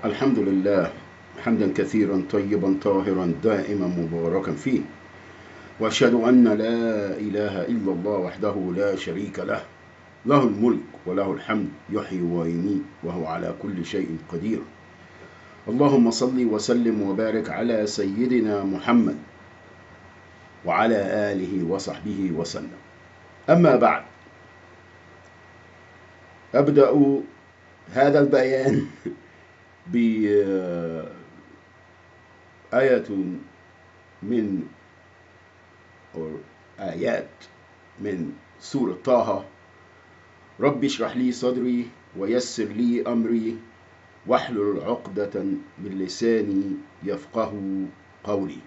الحمد لله حمدا كثيرا طيبا طاهرا دائما مباركا فيه، وأشهد أن لا إله إلا الله وحده لا شريك له، له الملك وله الحمد يحيي ويميت وهو على كل شيء قدير. اللهم صل وسلم وبارك على سيدنا محمد وعلى آله وصحبه وسلم. أما بعد، أبدأ هذا البيان بآية من أو آيات من سورة طه. رب اشرح لي صدري ويسر لي أمري واحلل عقدة من لساني يفقه قولي.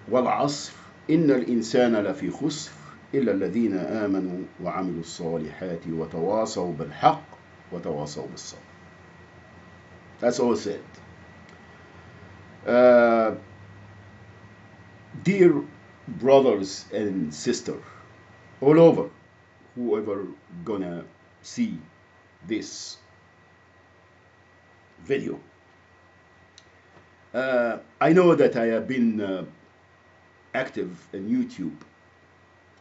والعصر إن الإنسان لفي خسر إلا الذين آمنوا وعملوا الصالحات وتواصوا بالحق وتواصوا بالصبر. That's all said. Dear brothers and sisters all over, whoever gonna see this video, I know that I have been active in YouTube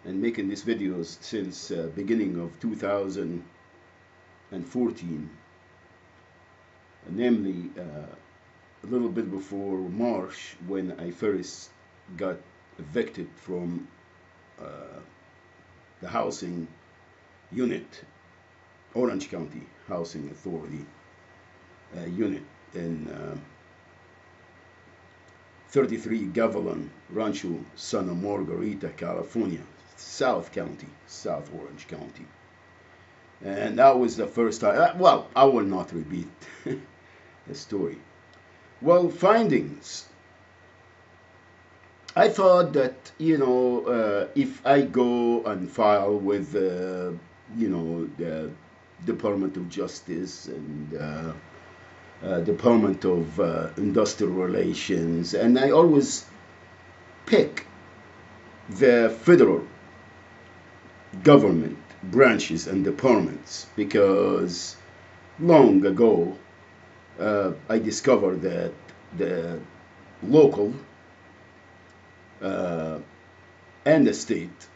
and making these videos since beginning of 2014, namely a little bit before March, when I first got evicted from the housing unit, Orange County Housing Authority unit in 33 Gavilan Rancho Santa Margarita, California, South County, South Orange County. And that was the first time. Well, I will not repeat the story. Well, findings. I thought that, if I go and file with, the Department of Justice and Department of Industrial Relations, and I always pick the federal government branches and departments, because long ago I discovered that the local and the state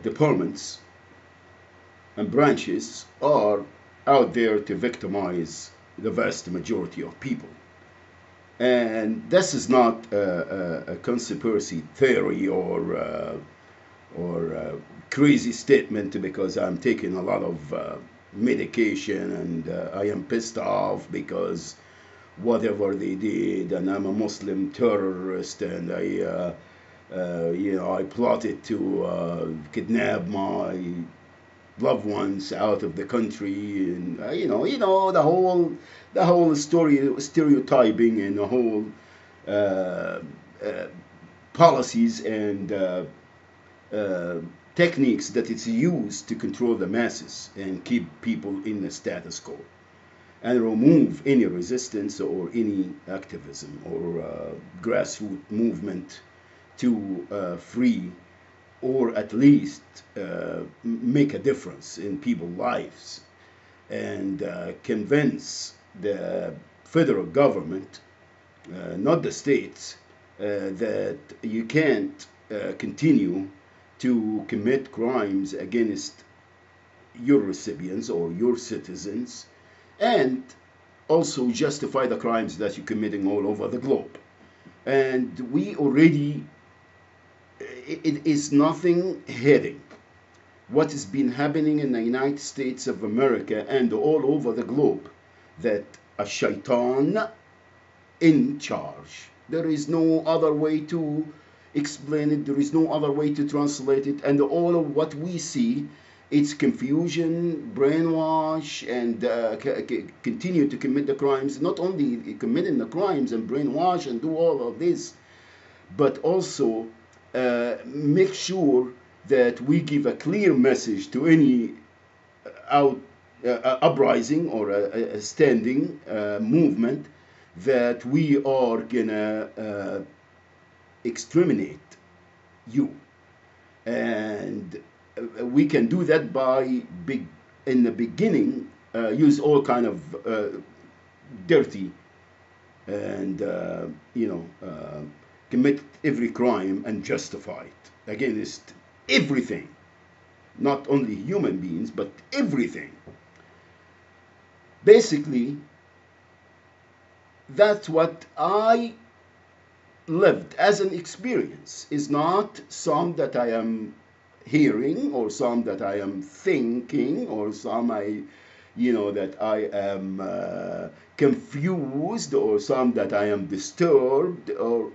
departments and branches are out there to victimize the vast majority of people. And this is not a conspiracy theory or crazy statement because I'm taking a lot of medication and I am pissed off because whatever they did, and I'm a Muslim terrorist, and I plotted to kidnap my loved ones out of the country, and the whole story, stereotyping, and the whole policies and techniques that it's used to control the masses and keep people in the status quo and remove any resistance or any activism or grassroots movement to free or at least make a difference in people's lives, and convince the federal government, not the states, that you can't continue to commit crimes against your recipients or your citizens, and also justify the crimes that you're committing all over the globe. And we already, it is nothing hidden what has been happening in the United States of America and all over the globe, that a shaitan in charge. There is no other way to explain it. There is no other way to translate it. And all of what we see, it's confusion, brainwash, and continue to commit the crimes. Not only committing the crimes and brainwash and do all of this, but also make sure that we give a clear message to any uprising or a standing movement that we are gonna exterminate you. And we can do that by in the beginning use all kind of dirty and commit every crime and justify it against everything, not only human beings but everything. Basically, that's what I lived as an experience. Is not some that I am hearing or some that I am thinking or some that I am confused or some that I am disturbed or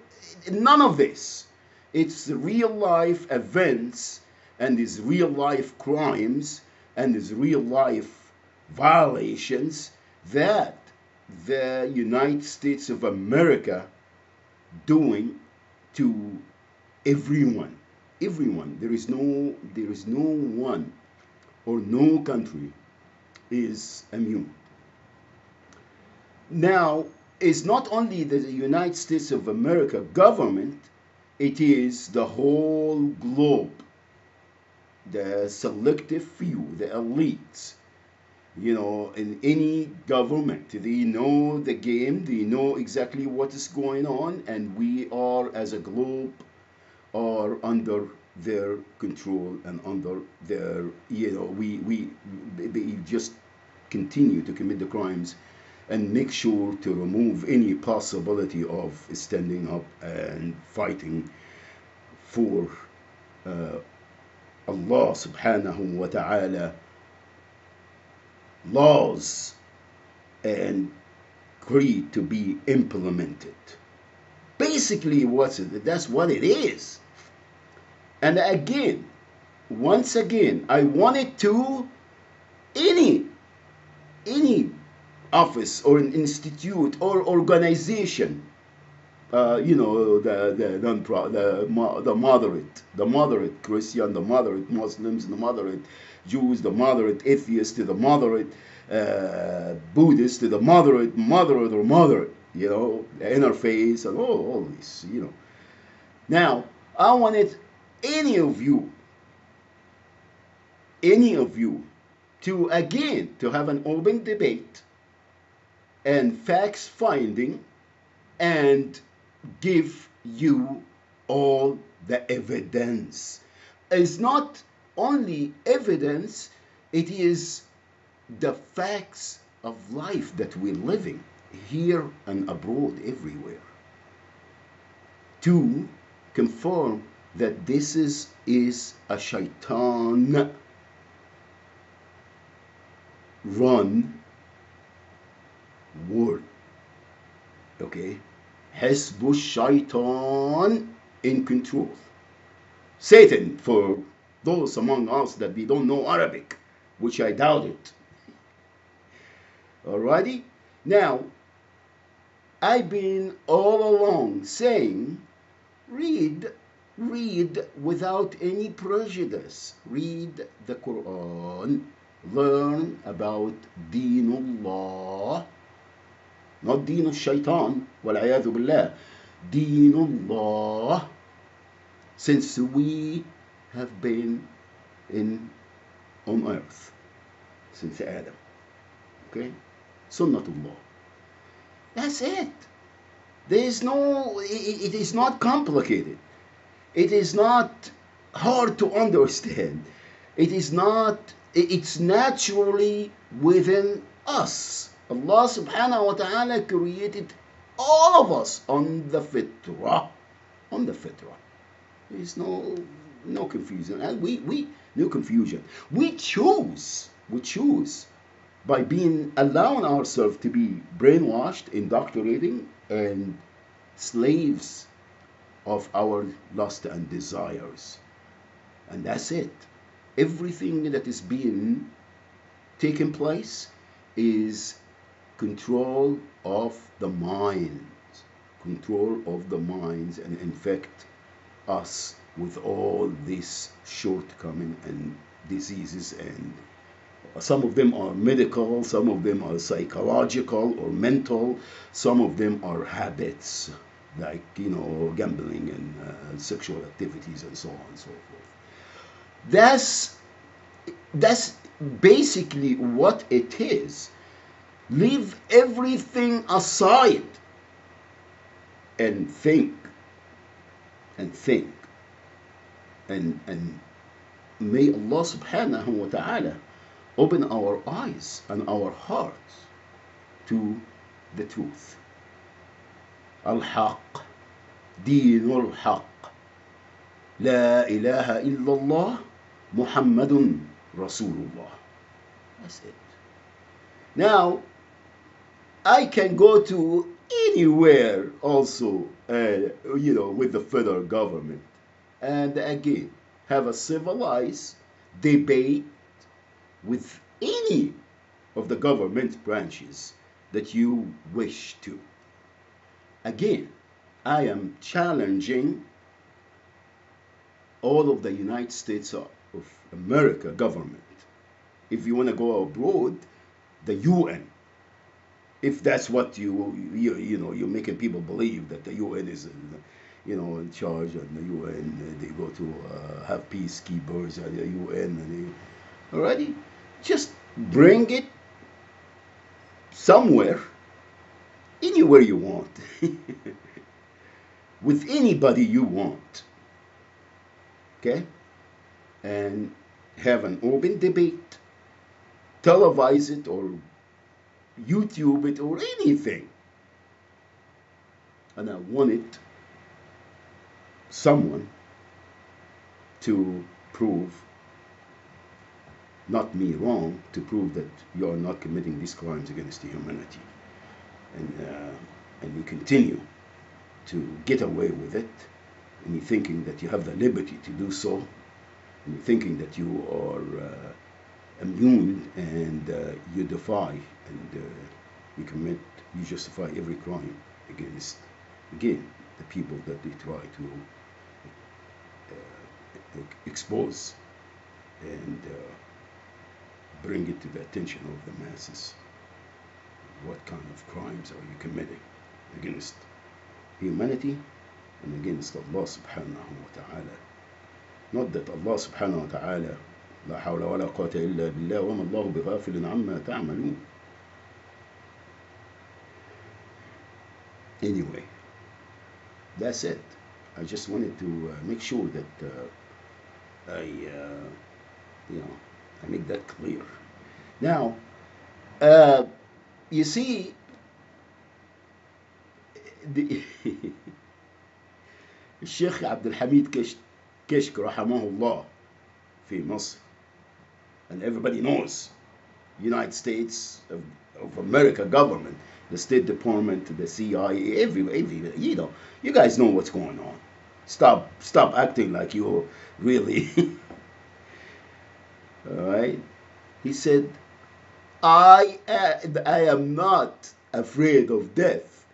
none of this. It's real life events and these real life crimes and these real life violations that the United States of America doing to everyone. Everyone. There is no one or no country is immune. Now, it's not only the United States of America government, it is the whole globe, the selective few, the elites. In any government, they know the game, they know exactly what is going on, and we are, as a globe, are under their control and under their, they just continue to commit the crimes and make sure to remove any possibility of standing up and fighting for Allah subhanahu wa ta'ala laws and creed to be implemented. Basically, that's what it is. And again, once again, I wanted to any office or an institute or organization, the moderate Christian, the moderate Muslims, the moderate Jews, the moderate atheists, the moderate Buddhists, the moderate, interface, and all this, Now, I wanted any of you to again to have an open debate and facts finding and give you all the evidence. It's not only evidence, it is the facts of life that we're living here and abroad, everywhere, to confirm that this is a shaitan run world. Okay? Hezbollah shaitan in control. Satan, for those among us that they don't know Arabic, which I doubt it. Alrighty? Now, I've been all along saying, read without any prejudice. Read the Quran. Learn about Deenullah. Not Deen al-Shaitan, wal-'ayadhu billah. Deenullah. Since we have been on earth, since Adam. Okay? Sunnatullah. That's it. There is no, it is not complicated. It is not hard to understand. It is not, it's naturally within us. Allah subhanahu wa ta'ala created all of us on the fitrah. On the fitrah. There is no confusion. And no confusion. We choose by allowing ourselves to be brainwashed, indoctrinating, and slaves of our lust and desires. And that's it. Everything that is being taken place is control of the minds. Control of the minds and infect us with all these shortcomings and diseases, and some of them are medical, some of them are psychological or mental, some of them are habits like gambling and sexual activities and so on and so forth. That's that's basically what it is. Leave everything aside and think and think and may Allah subhanahu wa ta'ala open our eyes and our hearts to the truth. Al-Haq, Deenul Haq, La ilaha illallah, Muhammadun Rasulullah. That's it. Now, I can go to anywhere also, with the federal government, and again, have a civilized debate with any of the government branches that you wish to. Again, I am challenging all of the United States of America government. If you want to go abroad, the UN. If that's what you're making people believe that the UN is, in charge, and the UN they go to have peacekeepers at the UN, and already just bring it somewhere, anywhere you want, with anybody you want, okay, and have an open debate, televise it or YouTube it or anything. And I wanted someone to prove, not me, wrong, to prove that you are not committing these crimes against humanity. And you continue to get away with it, and you're thinking that you have the liberty to do so, and you're thinking that you are immune, and you defy, and you justify every crime against, again, the people that they try to expose and bring it to the attention of the masses. What kind of crimes are you committing against humanity and against Allah subhanahu wa ta'ala? Not that Allah subhanahu wa ta'ala, لا حول ولا قوة إلا بالله وما الله بغافل عما تعملون. Anyway, that's it. I just wanted to make sure that I make that clear. Now, you see, الشيخ عبد الحميد كشك رحمه الله في مصر, and everybody knows United States of America government, the State Department, the CIA, every you guys know what's going on. Stop acting like you're really all right. He said, I am not afraid of death,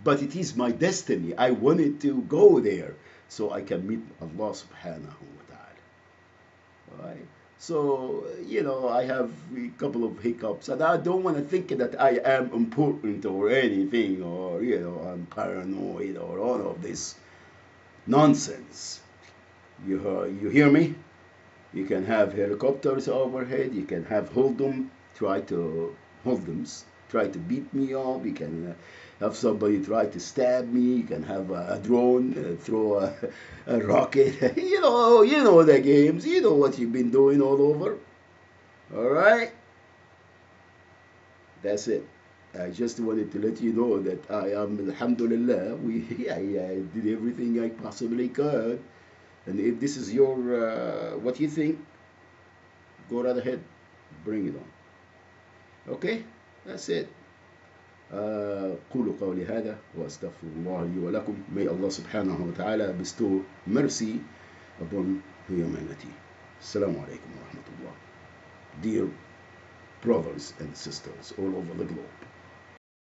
but it is my destiny. I wanted to go there so I can meet Allah subhanahu wa ta'ala. All right. So, I have a couple of hiccups, and I don't want to think that I am important or anything, or, I'm paranoid or all of this nonsense. You hear me? You can have helicopters overhead. You can have hoodlums try to beat me up. You can have somebody try to stab me. You can have a drone throw a rocket. You know the games. You know what you've been doing all over. All right? That's it. I just wanted to let you know that I am, alhamdulillah, I did everything I possibly could. And if this is your, what you think, go right ahead, bring it on. Okay? That's it. قولوا قولي هذا وأستغفر الله لي ولكم. May Allah subhanahu wa ta'ala bestow mercy upon humanity. Assalamu alaikum wa rahmatullah. Dear brothers and sisters all over the globe.